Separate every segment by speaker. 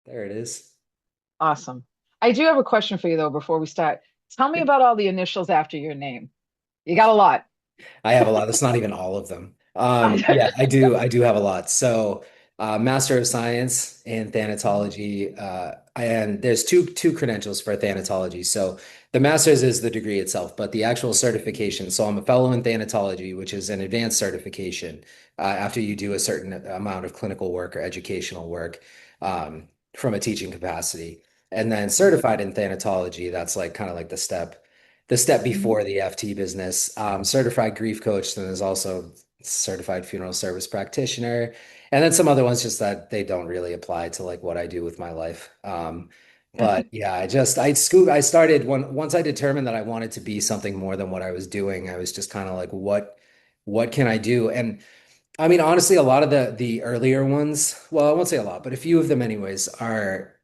Speaker 1: There it is.
Speaker 2: Awesome. I do have a question for you though before we start. Tell me about all the initials after your name. You got a lot.
Speaker 1: I have a lot. That's not even all of them. Yeah,
Speaker 2: I,
Speaker 1: I do. I do have a lot. So, Master of Science in Thanatology, and there's two credentials for Thanatology. So, the master's is the degree itself, but the actual certification. So, I'm a fellow in Thanatology, which is an advanced certification after you do a certain amount of clinical work or educational work from a teaching capacity, and then certified in Thanatology. That's like kind of like the step
Speaker 2: Mhm.
Speaker 1: before the FT business. Certified grief coach, then there's also certified funeral service practitioner, and then some other ones just that they don't really apply to like what I do with my life. But yeah, I started once I determined that I wanted to be something more than what I was doing. I was just kind of like, what can I do? And I mean, honestly, a lot of the earlier ones, well, I won't say a lot, but a few of them anyways, are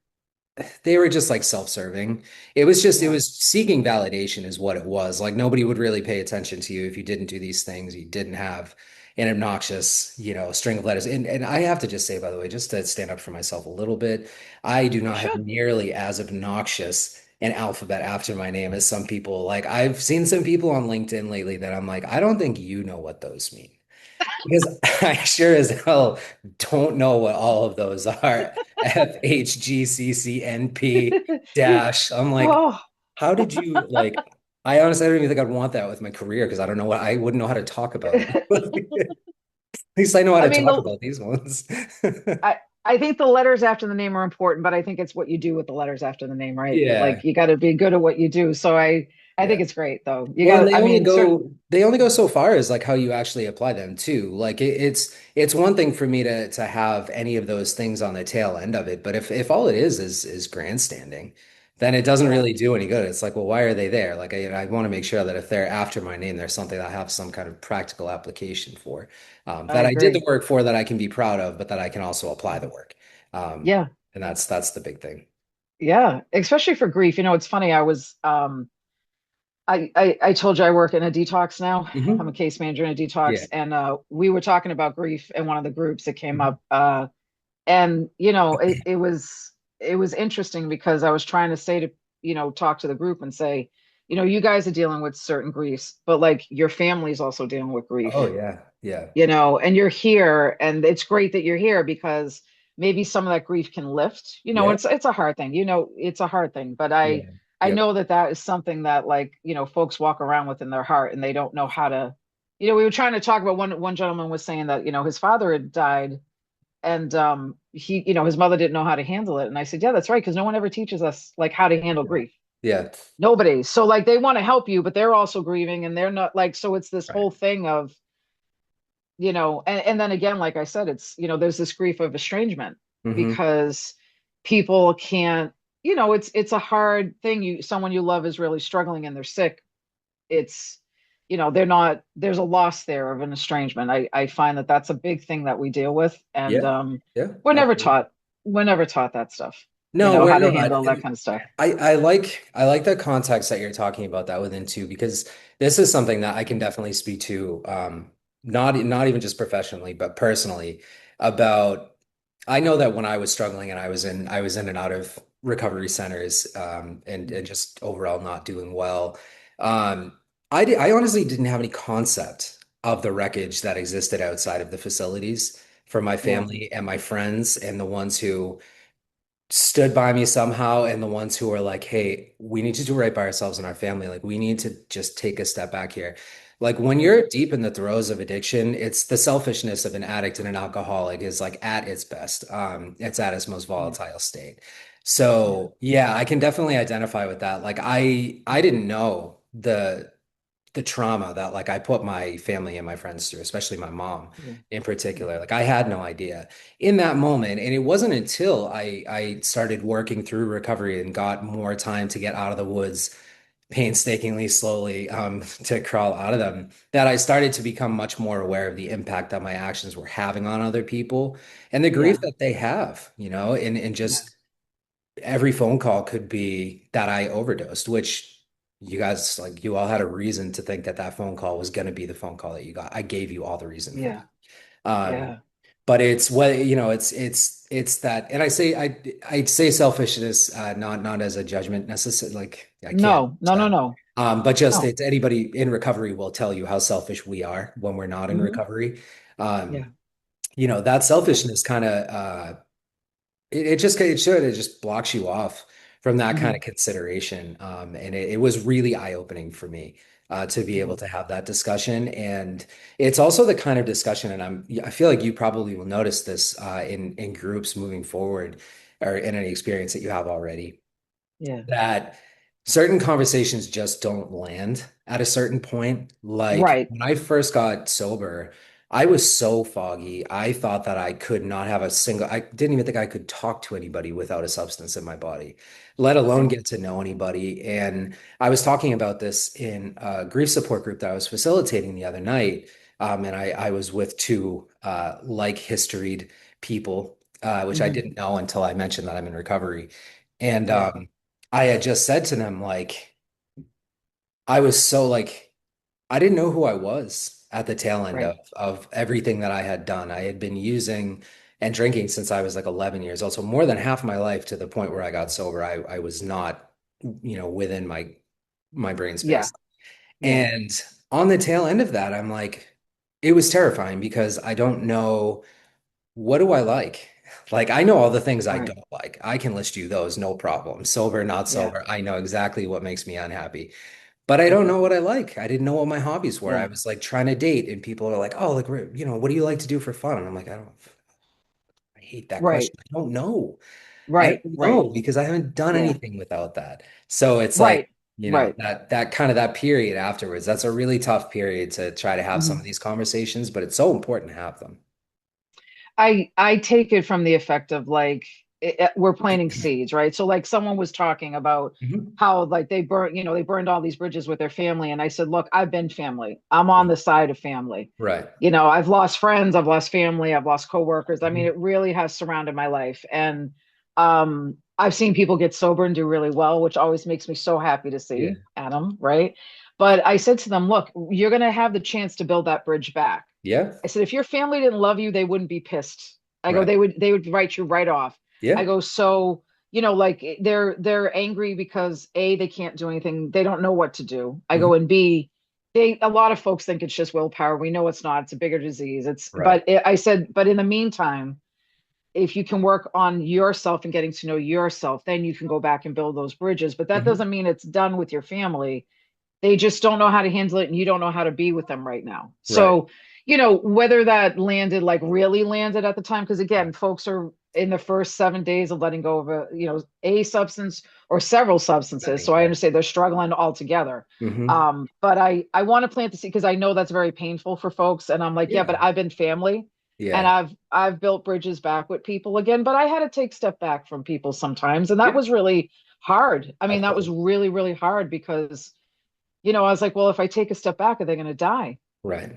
Speaker 1: they were just like self-serving. It
Speaker 2: Yeah,
Speaker 1: was seeking validation is what it was. Like nobody would really pay attention to you if you didn't do these things. You didn't have an obnoxious, string of letters. And I have to just say, by the way, just to stand up for myself a little bit, I do
Speaker 2: you
Speaker 1: not have
Speaker 2: should.
Speaker 1: nearly as obnoxious an alphabet after my name as some people. Like I've seen some people on LinkedIn lately that I'm like, I don't think you know what those mean. Because I sure as hell don't know what all of those are. FHGCCNP dash. I'm like,
Speaker 2: Oh,
Speaker 1: how did you like? I honestly don't even think I'd want that with my career because I don't know what I wouldn't know how to talk about it. At least I know how
Speaker 2: I
Speaker 1: to
Speaker 2: mean
Speaker 1: talk
Speaker 2: the
Speaker 1: about these ones.
Speaker 2: I I think the letters after the name are important, but I think it's what you do with the letters after the name, right?
Speaker 1: Yeah,
Speaker 2: Like you got to be good at what you do. So I think
Speaker 1: yeah.
Speaker 2: it's great though. You
Speaker 1: Well,
Speaker 2: got
Speaker 1: and
Speaker 2: to I mean, certain
Speaker 1: they only go so far as like how you actually apply them too. Like it's one thing for me to have any of those things on the tail end of it, but if all it is grandstanding, then it doesn't
Speaker 2: yeah,
Speaker 1: really do any good. It's like, well, why are they there? Like I want to make sure that if they're after my name, there's something that I have some kind of practical application for,
Speaker 2: I
Speaker 1: that I did the
Speaker 2: agree.
Speaker 1: work for, that I can be proud of, but that I can also apply the work. Um,
Speaker 2: Yeah.
Speaker 1: and that's the big thing.
Speaker 2: Yeah, especially for grief. It's funny. I told you I work in a detox now. I'm a
Speaker 1: Hmm.
Speaker 2: case manager in a
Speaker 1: Yeah.
Speaker 2: detox, and we were talking about grief in one of the groups that came
Speaker 1: Mhm.
Speaker 2: up. And it was interesting because I was trying to say to talk to the group and say, you guys are dealing with certain griefs, but like your family's also dealing with
Speaker 1: Oh
Speaker 2: grief,
Speaker 1: yeah. Yeah.
Speaker 2: and you're here, and it's great that you're here because maybe some of that grief can lift.
Speaker 1: Yeah.
Speaker 2: It's a hard thing. It's a hard thing, but I
Speaker 1: Yeah.
Speaker 2: I
Speaker 1: Yep.
Speaker 2: know that that is something that like folks walk around with in their heart and they don't know how to. We were trying to talk about one gentleman was saying that his father had died and he his mother didn't know how to handle it, and I said, yeah, that's right, because no one ever teaches us like how to handle grief.
Speaker 1: Yeah.
Speaker 2: Nobody. So like they want to help you, but they're also grieving and they're not like, so it's this
Speaker 1: Right.
Speaker 2: whole thing of and then again, like I said, it's there's this grief of estrangement
Speaker 1: Hmm.
Speaker 2: because people can't, it's a hard thing. Someone you love is really struggling and they're sick. It's they're not, there's a loss there of an estrangement. I find that that's a big thing that we deal with, and
Speaker 1: Yeah. Yeah.
Speaker 2: we're never
Speaker 1: Absolutely.
Speaker 2: taught we're never taught that stuff,
Speaker 1: No, we're
Speaker 2: how to
Speaker 1: not.
Speaker 2: handle that
Speaker 1: And
Speaker 2: kind of stuff.
Speaker 1: I like the context that you're talking about that within too, because this is something that I can definitely speak to, not even just professionally, but personally about. I know that when I was struggling and I was in and out of recovery centers, and just overall not doing well, I honestly didn't have any concept of the wreckage that existed outside of the facilities for my
Speaker 2: Yeah,
Speaker 1: family and my friends and the ones who stood by me somehow, and the ones who were like, hey, we need to do right by ourselves and our family. Like, we need to just take a step back here. Like, when
Speaker 2: yeah,
Speaker 1: you're deep in the throes of addiction, it's the selfishness of an addict and an alcoholic is like at its best. It's at its most
Speaker 2: yeah,
Speaker 1: volatile state.
Speaker 2: yeah,
Speaker 1: So, yeah, I can definitely identify with that. Like, I didn't know the trauma that like I put my family and my friends through, especially my mom
Speaker 2: yeah,
Speaker 1: in
Speaker 2: yeah,
Speaker 1: particular. Like I had no idea in that moment. And it wasn't until I started working through recovery and got more time to get out of the woods painstakingly, slowly, to crawl out of them, that I started to become much more aware of the impact that my actions were having on other people and the grief
Speaker 2: yeah,
Speaker 1: that they have, and
Speaker 2: yeah,
Speaker 1: just every phone call could be that I overdosed, which you guys, like, you all had a reason to think that that phone call was going to be the phone call that you got. I gave you all the reason for that.
Speaker 2: yeah,
Speaker 1: Um,
Speaker 2: yeah,
Speaker 1: but it's what, it's it's that, and I say selfishness, not as a judgment necessarily. Like I can't
Speaker 2: No,
Speaker 1: use
Speaker 2: no, no,
Speaker 1: that.
Speaker 2: no,
Speaker 1: But just
Speaker 2: no.
Speaker 1: it's anybody in recovery will tell you how selfish we are when we're not in
Speaker 2: Hmm.
Speaker 1: recovery. Um,
Speaker 2: Yeah,
Speaker 1: that
Speaker 2: yeah.
Speaker 1: selfishness kind of it just blocks you off from that kind
Speaker 2: Hmm.
Speaker 1: of consideration. And it was really eye-opening for me to be able
Speaker 2: Yeah,
Speaker 1: to have that discussion. And it's also the kind of discussion, and I feel like you probably will notice this in groups moving forward or in any experience that you have already
Speaker 2: yeah.
Speaker 1: that certain conversations just don't land at a certain point. Like
Speaker 2: Right.
Speaker 1: when I first got sober, I was so foggy. I thought that I could not have I didn't even think I could talk to anybody without a substance in my body, let alone
Speaker 2: Yeah.
Speaker 1: get to know anybody. And I was talking about this in a grief support group that I was facilitating the other night. And I was with two like historied people, which I
Speaker 2: Hmm.
Speaker 1: didn't know until I mentioned that I'm in recovery. And
Speaker 2: Yeah.
Speaker 1: I had just said to them, like, I was so like, I didn't know who I was at the tail end
Speaker 2: Right.
Speaker 1: of everything that I had done. I had been using and drinking since I was like 11 years old. So more than half my life to the point where I got sober, I was not, within my brain
Speaker 2: Yeah.
Speaker 1: space.
Speaker 2: Yeah.
Speaker 1: And on the tail end of that, I'm like, it was terrifying because I don't know what do I like? Like, I know all the things I
Speaker 2: Right.
Speaker 1: don't like. I can list you those, no problem. Sober, not
Speaker 2: Yeah.
Speaker 1: sober. I know exactly what makes me unhappy. But I don't
Speaker 2: Hmm.
Speaker 1: know what I like. I didn't know what my hobbies were. I
Speaker 2: Yeah.
Speaker 1: was like trying to date, and people are like, "Oh, like, what do you like to do for fun?" And I'm like, I hate that
Speaker 2: Right.
Speaker 1: question. I don't know. I
Speaker 2: Right.
Speaker 1: don't
Speaker 2: Right.
Speaker 1: know because I haven't done
Speaker 2: Yeah.
Speaker 1: anything without that. So it's like,
Speaker 2: Right. Right.
Speaker 1: that kind of that period afterwards. That's a really tough period to try to have some of
Speaker 2: Hmm.
Speaker 1: these conversations, but it's so important to have them.
Speaker 2: I take it from the effect of like we're planting seeds, right? So like someone was talking about
Speaker 1: Mhm.
Speaker 2: how like they burned all these bridges with their family, and I said, look, I've been family. I'm on
Speaker 1: Yeah.
Speaker 2: the side of family.
Speaker 1: Right.
Speaker 2: I've lost friends, I've lost family, I've lost coworkers. I mean,
Speaker 1: Mhm.
Speaker 2: it really has surrounded my life, and I've seen people get sober and do really well, which always makes me so happy to
Speaker 1: Yeah.
Speaker 2: see, Adam, right? But I said to them, look, you're going to have the chance to build that bridge back.
Speaker 1: Yeah.
Speaker 2: I said, if your family didn't love you, they wouldn't be pissed. I go,
Speaker 1: Right.
Speaker 2: they would write you right off. I
Speaker 1: Yeah.
Speaker 2: go, so, like they're angry because A, they can't do anything. They don't know what to do. I
Speaker 1: Mhm.
Speaker 2: go, and B, a lot of folks think it's just willpower. We know it's not. It's a bigger disease.
Speaker 1: Right.
Speaker 2: I said, but in the meantime, if you can work on yourself and getting to know yourself, then you can go back and build those bridges. But that
Speaker 1: Mhm.
Speaker 2: doesn't mean it's done with your family. They just don't know how to handle it, and you don't know how to be with them right now.
Speaker 1: Right.
Speaker 2: So, whether that landed, like really landed at the time, because again,
Speaker 1: Right.
Speaker 2: folks are in the first 7 days of letting go of a substance or several substances.
Speaker 1: Many.
Speaker 2: So I
Speaker 1: Yeah.
Speaker 2: understand they're struggling altogether.
Speaker 1: Hmm.
Speaker 2: But I want to plant the seed because I know that's very painful for folks. And I'm like, yeah, but
Speaker 1: Yeah.
Speaker 2: I've been family and
Speaker 1: Yeah.
Speaker 2: I've built bridges back with people again, but I had to take step back from people sometimes. And that
Speaker 1: Yeah.
Speaker 2: was really hard. I mean,
Speaker 1: Of
Speaker 2: that was
Speaker 1: course.
Speaker 2: really, really hard because I was like, well, if I take a step back, are they going to die?
Speaker 1: Right.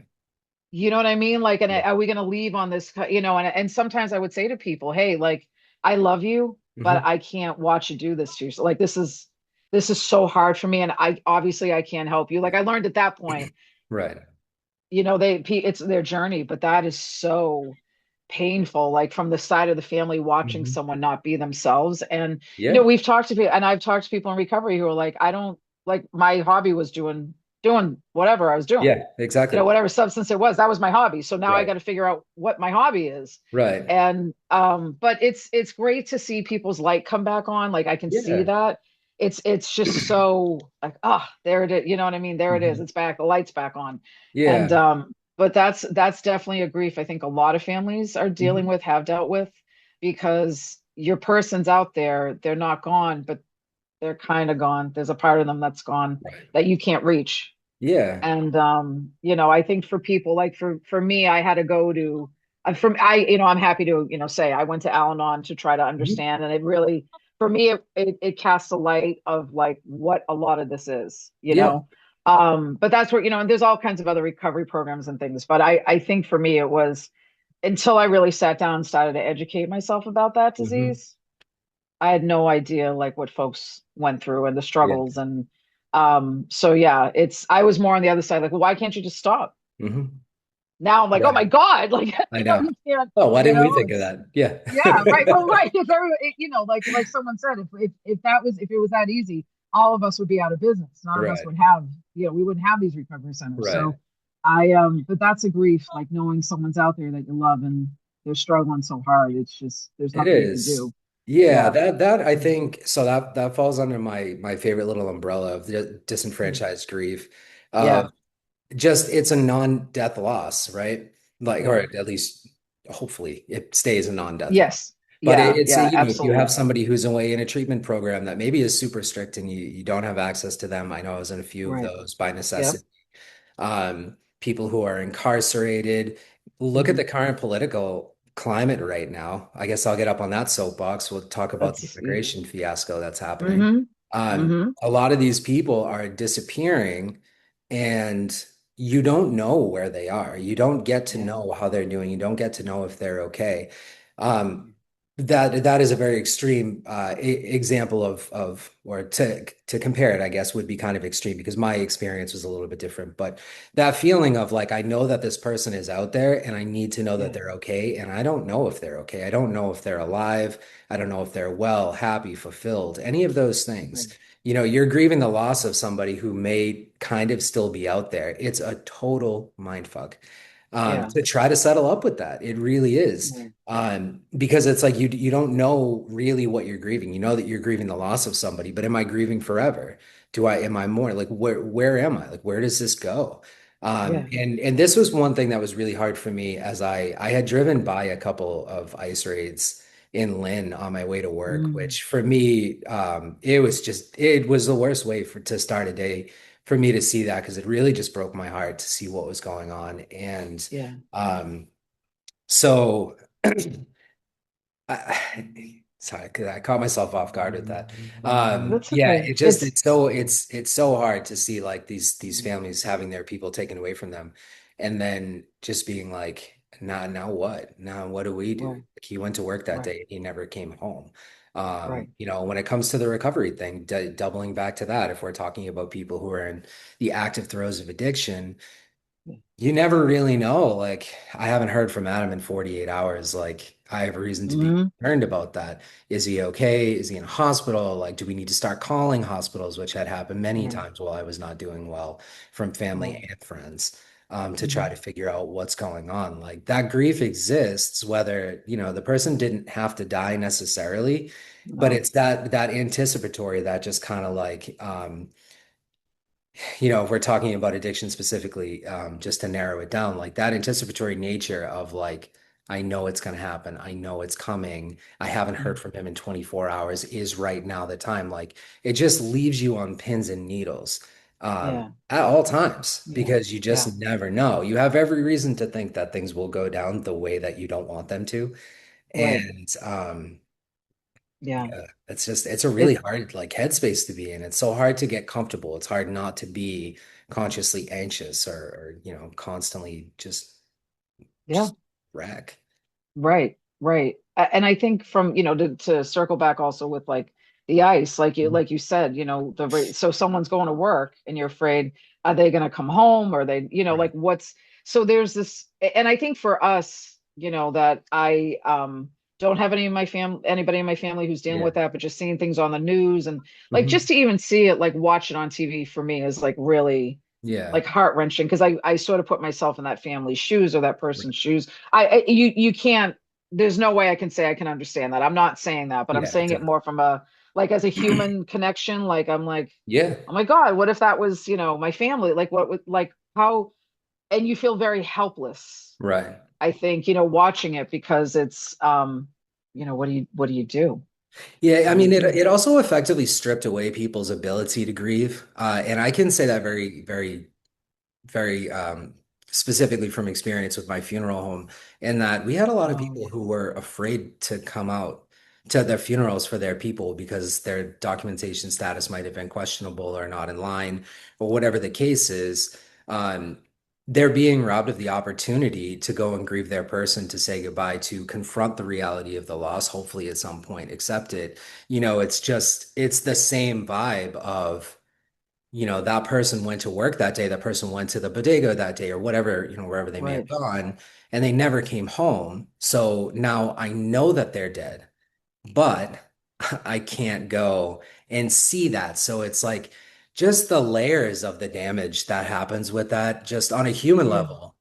Speaker 2: You know what I mean? Like, and
Speaker 1: Yeah.
Speaker 2: are we going to leave on this? And sometimes I would say to people, hey, like, I love you, but
Speaker 1: Hmm.
Speaker 2: I can't watch you do this to yourself. Like, this is so hard for me, and I obviously I can't help you. Like, I learned at that point,
Speaker 1: Right.
Speaker 2: it's their journey, but that is so painful, like from the side of the family watching
Speaker 1: Hmm.
Speaker 2: someone not be themselves. And
Speaker 1: Yeah.
Speaker 2: we've talked to people, and I've talked to people in recovery who are like, I don't like my hobby was doing whatever I was doing,
Speaker 1: Yeah. Exactly.
Speaker 2: whatever substance it was, that was my hobby. So now I
Speaker 1: Right.
Speaker 2: got to figure out what my hobby is.
Speaker 1: Right.
Speaker 2: And but it's great to see people's light come back on. Like I can see
Speaker 1: Yeah.
Speaker 2: that. It's just so like, there it is. You know what I mean? There it is.
Speaker 1: Hmm.
Speaker 2: It's back. The light's back on. And
Speaker 1: Yeah.
Speaker 2: but that's definitely a grief I think a lot of families are dealing
Speaker 1: Hmm.
Speaker 2: with, have dealt with, because your person's out there, they're not gone, but they're kind of gone. There's a part of them that's gone
Speaker 1: Right.
Speaker 2: that you can't reach.
Speaker 1: Yeah.
Speaker 2: And I think for people like for me, I had to go to from I I'm happy to say I went to Al-Anon to try to
Speaker 1: Hmm.
Speaker 2: understand, and it really for me it casts a light of like what a lot of this is.
Speaker 1: Yeah.
Speaker 2: But that's where and there's all kinds of other recovery programs and things, but I think for me it was until I really sat down and started to educate myself about that
Speaker 1: Hmm.
Speaker 2: disease. I had no idea like what folks went through and the
Speaker 1: Yeah.
Speaker 2: struggles. And so yeah, I was more on the other side, like, well, why can't you just stop?
Speaker 1: Hmm.
Speaker 2: Now I'm like, oh
Speaker 1: Yeah,
Speaker 2: my God, like,
Speaker 1: I know.
Speaker 2: you can't,
Speaker 1: Oh, why
Speaker 2: you
Speaker 1: didn't we
Speaker 2: know,
Speaker 1: think of
Speaker 2: it's,
Speaker 1: that? Yeah.
Speaker 2: yeah, right. Well, right. If like someone said, if that was, if it was that easy, all of us would be out of business. None of us
Speaker 1: Right,
Speaker 2: would have, we wouldn't have these recovery centers.
Speaker 1: right.
Speaker 2: So but that's a grief, like knowing someone's out there that you love and they're struggling so hard. It's just, there's
Speaker 1: It
Speaker 2: nothing you can
Speaker 1: is.
Speaker 2: do.
Speaker 1: Yeah,
Speaker 2: Yeah.
Speaker 1: that I think so that falls under my favorite little umbrella of the disenfranchised grief.
Speaker 2: Yeah.
Speaker 1: Just it's a non-death loss, right? Like, or
Speaker 2: Yeah.
Speaker 1: at least hopefully it stays a non-death loss.
Speaker 2: Yes.
Speaker 1: But
Speaker 2: Yeah.
Speaker 1: it's
Speaker 2: Yeah.
Speaker 1: if you have
Speaker 2: Absolutely.
Speaker 1: somebody who's away in a treatment program that maybe is super strict and you don't have access to them. I know I was in a few of
Speaker 2: Right.
Speaker 1: those by
Speaker 2: Yep.
Speaker 1: necessity. People who are incarcerated. Look at
Speaker 2: Hmm.
Speaker 1: the current political climate right now. I guess I'll get up on that soapbox. We'll talk about the
Speaker 2: That's,
Speaker 1: immigration fiasco that's happening.
Speaker 2: mm-hmm. Mm-hmm.
Speaker 1: A lot of these people are disappearing, and you don't know where they are. You don't get to
Speaker 2: Yeah.
Speaker 1: know how they're doing. You don't get to know if they're okay. Um, that is a very extreme example of or to compare it, I guess, would be kind of extreme because my experience was a little bit different. But that feeling of like I know that this person is out there and I need to know that
Speaker 2: Yeah.
Speaker 1: they're okay, and I don't know if they're okay. I don't know if they're alive. I don't know if they're well, happy, fulfilled, any of those things.
Speaker 2: Right.
Speaker 1: You're grieving the loss of somebody who may kind of still be out there. It's a total mind fuck.
Speaker 2: Yeah.
Speaker 1: To try to settle up with that. It really is.
Speaker 2: Yeah.
Speaker 1: Because it's like you don't know really what you're grieving. You know that you're grieving the loss of somebody, but am I grieving forever? Am I more like where am I? Like where does this go?
Speaker 2: Yeah.
Speaker 1: And this was one thing that was really hard for me as I had driven by a couple of ICE raids in Lynn on my way to work,
Speaker 2: Mm.
Speaker 1: which for me, it was the worst way to start a day for me to see that because it really just broke my heart to see what was going on. And
Speaker 2: Yeah.
Speaker 1: um, so sorry, 'cause I caught myself off guard with that.
Speaker 2: That's
Speaker 1: Yeah,
Speaker 2: okay. It's,
Speaker 1: it's so hard to see like these families having their people taken away from them, and then just being like, now what? Now what do we do?
Speaker 2: right.
Speaker 1: Like, he went to work that
Speaker 2: Right.
Speaker 1: day, he never came home.
Speaker 2: Right.
Speaker 1: When it comes to the recovery thing, doubling back to that, if we're talking about people who are in the active throes of addiction,
Speaker 2: Yeah.
Speaker 1: you never really know. Like, I haven't heard from Adam in 48 hours. Like, I have a reason to be
Speaker 2: Hmm.
Speaker 1: concerned about that. Is he okay? Is he in a hospital? Like, do we need to start calling hospitals, which had happened many
Speaker 2: Right.
Speaker 1: times while I was not doing well from family
Speaker 2: Right.
Speaker 1: and friends, to try to
Speaker 2: Hmm.
Speaker 1: figure out what's going on. Like, that grief exists, whether, the person didn't have to die necessarily, but
Speaker 2: No.
Speaker 1: it's that anticipatory that just kind of like, if we're talking about addiction specifically, just to narrow it down, like that anticipatory nature of like, I know it's going to happen. I know it's coming. I haven't heard
Speaker 2: Mm.
Speaker 1: from him in 24 hours. Is right now the time? Like it just leaves you on pins and needles
Speaker 2: Yeah.
Speaker 1: at all times
Speaker 2: Yeah.
Speaker 1: because you
Speaker 2: Yeah.
Speaker 1: just never know. You have every reason to think that things will go down the way that you don't want them to.
Speaker 2: Right.
Speaker 1: And
Speaker 2: Yeah.
Speaker 1: yeah, it's a really
Speaker 2: It,
Speaker 1: hard like headspace to be in. It's so hard to get comfortable. It's hard not to be consciously anxious or constantly
Speaker 2: yeah.
Speaker 1: just wreck.
Speaker 2: Right, right. And I think from, to circle back also with like the ice,
Speaker 1: Mhm.
Speaker 2: like you said, so someone's going to work and you're afraid, are they going to come home? Or they,
Speaker 1: Right.
Speaker 2: like so there's this, and I think for us, that I don't have anybody in my family who's dealing
Speaker 1: Yeah.
Speaker 2: with that, but just seeing things on the news and like just
Speaker 1: Mhm.
Speaker 2: to even see it, like watch it on TV for me is like really
Speaker 1: Yeah.
Speaker 2: like heart wrenching because I sort of put myself in that family's shoes or that
Speaker 1: Right.
Speaker 2: person's shoes. You can't. There's no way I can say I can understand that. I'm not saying that, but I'm
Speaker 1: Yeah,
Speaker 2: saying it
Speaker 1: exactly.
Speaker 2: more from a like as a human connection. Like I'm like,
Speaker 1: Yeah.
Speaker 2: oh my God, what if that was my family? Like what would like how? And you feel very helpless.
Speaker 1: Right.
Speaker 2: I think watching it because it's what do you do?
Speaker 1: Yeah,
Speaker 2: What
Speaker 1: I
Speaker 2: do you
Speaker 1: mean, it
Speaker 2: do?
Speaker 1: it also effectively stripped away people's ability to grieve. And I can say that very, very very specifically from experience with my funeral home, in that we had a lot of
Speaker 2: Oh
Speaker 1: people
Speaker 2: yeah,
Speaker 1: who were afraid to come out to their funerals for their people because their documentation status might have been questionable or not in line or whatever the case is. Um, they're being robbed of the opportunity to go and grieve their person, to say goodbye, to confront the reality of the loss, hopefully at some point accept it. It's the same vibe of that person went to work that day, that person went to the bodega that day or whatever, wherever they may have
Speaker 2: Right.
Speaker 1: gone, and they never came home. So now I know that they're dead, but I can't go and see that. So it's like just the layers of the damage that happens with that, just on a human
Speaker 2: Yeah.
Speaker 1: level,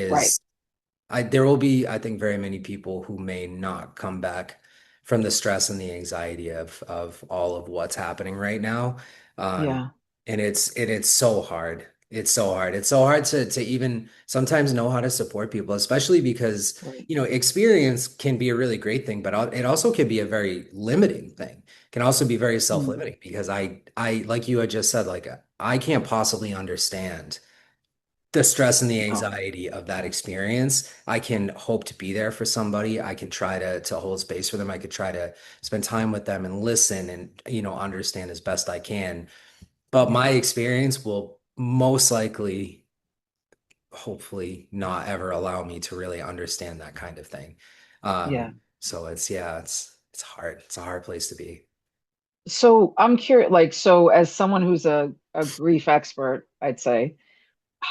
Speaker 2: Right.
Speaker 1: is there will be, I think, very many people who may not come back from the stress and the anxiety of all of what's happening right now. Um,
Speaker 2: Yeah.
Speaker 1: and it's so hard. It's so hard. It's so hard to even sometimes know how to support people, especially because,
Speaker 2: Right.
Speaker 1: experience can be a really great thing, but it also can be a very limiting thing. Can also be very
Speaker 2: Mm.
Speaker 1: self-limiting because like you had just said, like I can't possibly understand the stress and the
Speaker 2: No.
Speaker 1: anxiety of that experience. I can hope to be there for somebody. I can try to hold space for them. I could try to spend time with them and listen and, understand as best I can. But
Speaker 2: Yeah.
Speaker 1: my experience will most likely, hopefully, not ever allow me to really understand that kind of thing.
Speaker 2: Yeah.
Speaker 1: So it's hard. It's a hard place to be.
Speaker 2: So I'm curious, like, so as someone who's a grief expert, I'd say,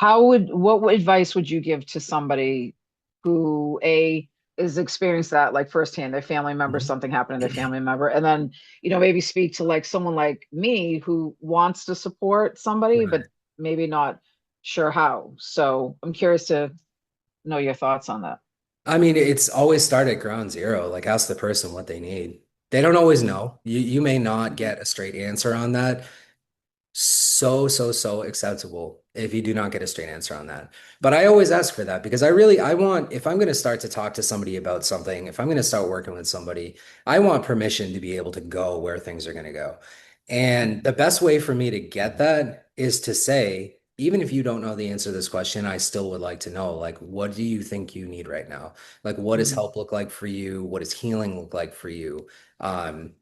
Speaker 2: what advice would you give to somebody who is experienced that like firsthand, their family member,
Speaker 1: Mhm.
Speaker 2: something happened to their family member, and then, maybe speak to like someone like me who wants to support somebody, but
Speaker 1: Right.
Speaker 2: maybe not sure how. So I'm curious to know your thoughts on that.
Speaker 1: I mean, it's always start at ground zero. Like ask the person what they need. They don't always
Speaker 2: Mm,
Speaker 1: know. You may not
Speaker 2: mhm,
Speaker 1: get a straight answer on that. So acceptable if you do not get a straight answer on that. But I always ask for that because I want, if I'm going to start to talk to somebody about something, if I'm going to start working with somebody, I want permission to be able to go where things are going to go. And
Speaker 2: mhm,
Speaker 1: the best way for me to get that is to say, even if you don't know the answer to this question, I still would like to know, like, what do you think you need right now? Like, what does
Speaker 2: mhm.
Speaker 1: help look like for you? What does healing look like for you? Um,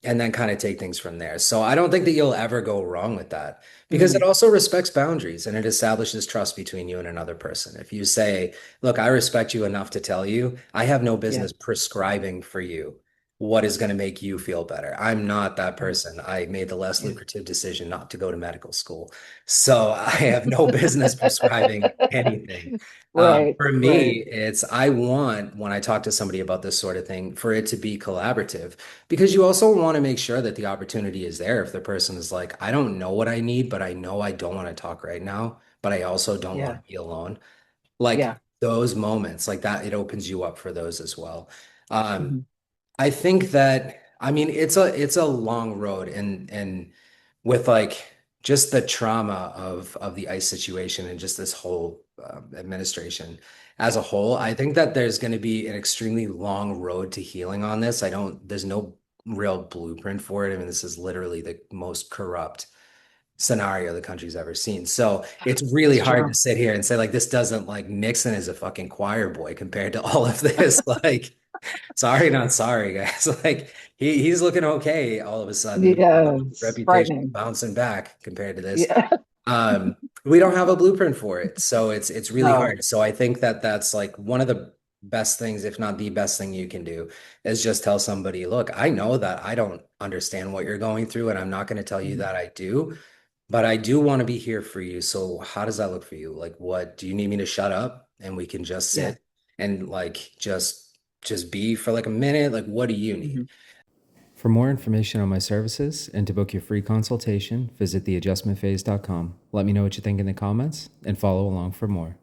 Speaker 1: and then kind of take things from there. So I don't think that you'll ever go wrong with that because it
Speaker 2: Mhm.
Speaker 1: also respects boundaries and it establishes trust between you and another person. If you say, look, I respect you enough to tell you, I have no
Speaker 2: Yeah.
Speaker 1: business prescribing for you what is going to make you feel better. I'm not that
Speaker 2: Mm.
Speaker 1: person. I made the less
Speaker 2: Yeah.
Speaker 1: lucrative decision not to go to medical school. So I have no business prescribing anything.
Speaker 2: Right,
Speaker 1: For
Speaker 2: right.
Speaker 1: me, I want, when I talk to somebody about this sort of thing, for it to be collaborative because you also want to make sure that the opportunity is there. If the person is like, I don't know what I need, but I know I don't want to talk right now, but I also don't want
Speaker 2: Yeah.
Speaker 1: to be alone. Like
Speaker 2: Yeah.
Speaker 1: those moments, like that, it opens you up for those as well. Um,
Speaker 2: Mhm.
Speaker 1: I think that I mean it's a long road and with like just the trauma of the ICE situation and just this whole administration as a whole, I think that there's going to be an extremely long road to healing on this. There's no real blueprint for it. I mean, this is literally the most corrupt scenario the country's ever seen. So it's really
Speaker 2: That's
Speaker 1: hard to
Speaker 2: true.
Speaker 1: sit here and say like this doesn't like Nixon is a fucking choir boy compared to all of this. Like sorry, not sorry, guys. Like he's looking okay all of a sudden.
Speaker 2: Yeah,
Speaker 1: His
Speaker 2: it's
Speaker 1: reputation
Speaker 2: frightening.
Speaker 1: bouncing back compared to this.
Speaker 2: Yeah.
Speaker 1: Um, we don't have a blueprint for it, so it's really
Speaker 2: No.
Speaker 1: hard. So I think that that's like one of the best things, if not the best thing you can do, is just tell somebody, look, I know that I don't understand what you're going through, and I'm not going to tell you
Speaker 2: Mhm.
Speaker 1: that I do, but I do want to be here for you. So how does that look for you? Like, what do you need me to shut up and we can just
Speaker 2: Yeah.
Speaker 1: sit and like just be for like a minute? Like, what do you need?
Speaker 2: Mhm.
Speaker 1: For more information on my services and to book your free consultation, visit theadjustmentphase.com. Let me know what you think in the comments and follow along for more.